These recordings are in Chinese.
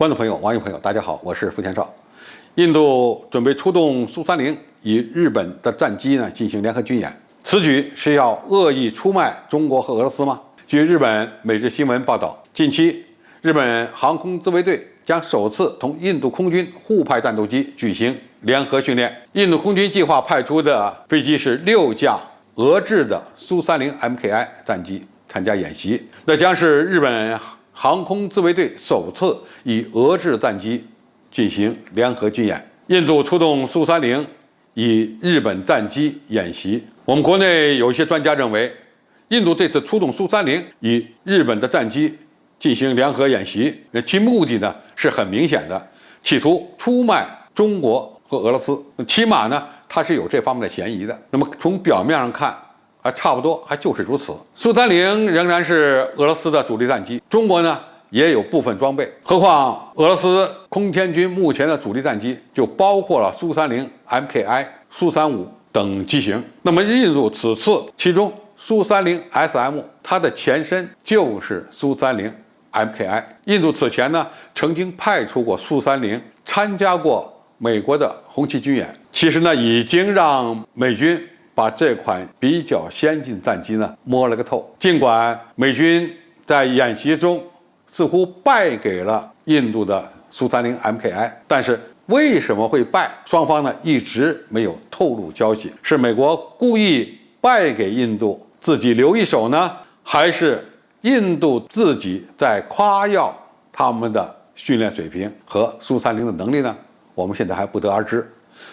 观众朋友、网友朋友，大家好，我是付天少。印度准备出动苏30与日本的战机进行联合军演，此举是要恶意出卖中国和俄罗斯吗？据日本每日新闻报道，近期日本航空自卫队将首次同印度空军互派战斗机举行联合训练。印度空军计划派出的飞机是6架俄制的苏30 MKI 战机参加演习，那将是日本航空自卫队首次以俄制战机进行联合军演。印度出动苏30以日本战机演习。我们国内有一些专家认为，印度这次出动苏30以日本的战机进行联合演习，其目的是很明显的，企图出卖中国和俄罗斯，起码它是有这方面的嫌疑的。那么从表面上看，差不多还就是如此。苏30仍然是俄罗斯的主力战机，中国也有部分装备。何况俄罗斯空天军目前的主力战机就包括了苏30 MKI、苏35等机型。那么印度此次其中苏30 SM 它的前身就是苏30 MKI。印度此前曾经派出过苏30参加过美国的红旗军演，其实已经让美军把这款比较先进战机摸了个透。尽管美军在演习中似乎败给了印度的苏30 MKI， 但是为什么会败？双方一直没有透露消息。是美国故意败给印度，自己留一手呢，还是印度自己在夸耀他们的训练水平和苏30的能力呢？我们现在还不得而知。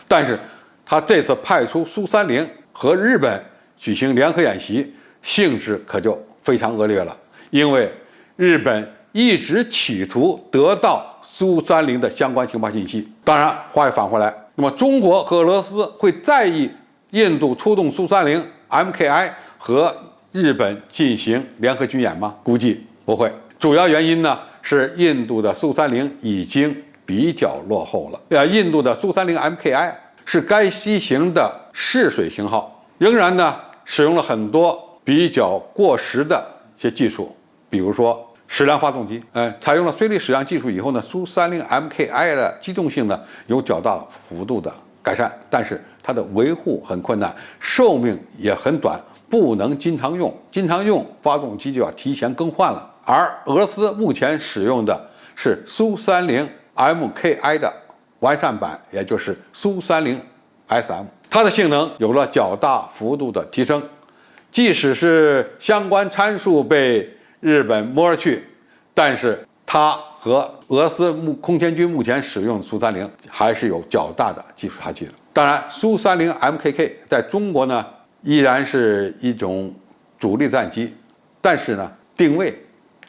但是他这次派出苏30和日本举行联合演习，性质可就非常恶劣了，因为日本一直企图得到苏30的相关情报信息。当然，话又返回来，那么中国和俄罗斯会在意印度出动苏30 MKI 和日本进行联合军演吗？估计不会。主要原因是印度的苏30已经比较落后了。印度的苏30 MKI 是该机型的试水型号，仍然使用了很多比较过时的一些技术，比如说矢量发动机。采用了推力矢量技术以后苏30 MKI 的机动性有较大幅度的改善，但是它的维护很困难，寿命也很短，不能经常用，经常用发动机就要提前更换了。而俄罗斯目前使用的是苏30 MKI 的完善版，也就是苏30 SM， 它的性能有了较大幅度的提升。即使是相关参数被日本摸了去，但是它和俄罗斯空天军目前使用的苏30还是有较大的技术差距的。当然，苏30 MKK 在中国依然是一种主力战机，但是定位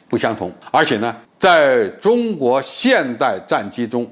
不相同，而且在中国现代战机中，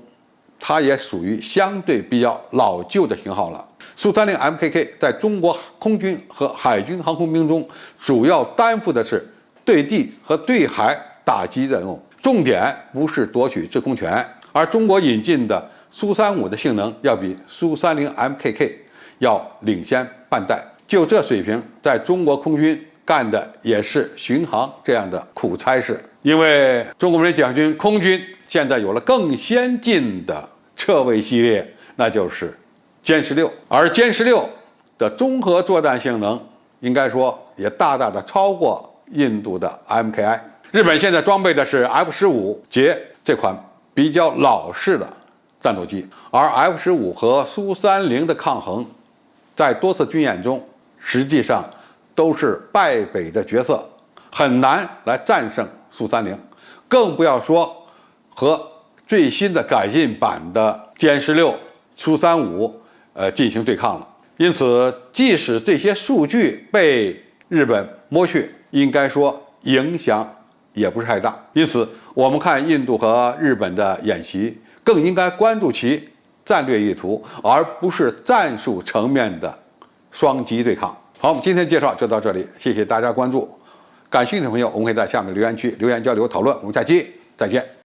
它也属于相对比较老旧的型号了。苏30 MKK 在中国空军和海军航空兵中，主要担负的是对地和对海打击任务，重点不是夺取制空权。而中国引进的苏35的性能要比苏30 MKK 要领先半代，就这水平，在中国空军干的也是巡航这样的苦差事。因为中国人民解放军空军现在有了更先进的侧卫系列，那就是歼16，而歼16的综合作战性能应该说也大大的超过印度的 MKI。 日本现在装备的是 F-15捷这款比较老式的战斗机，而 F-15和苏30的抗衡在多次军演中实际上都是败北的角色，很难来战胜苏30，更不要说和最新的改进版的歼16、苏35进行对抗了。因此，即使这些数据被日本摸去，应该说影响也不是太大。因此，我们看印度和日本的演习，更应该关注其战略意图，而不是战术层面的双击对抗。好，我们今天介绍就到这里，谢谢大家关注。感兴趣的朋友，我们可以在下面留言区留言交流讨论。我们下期再见。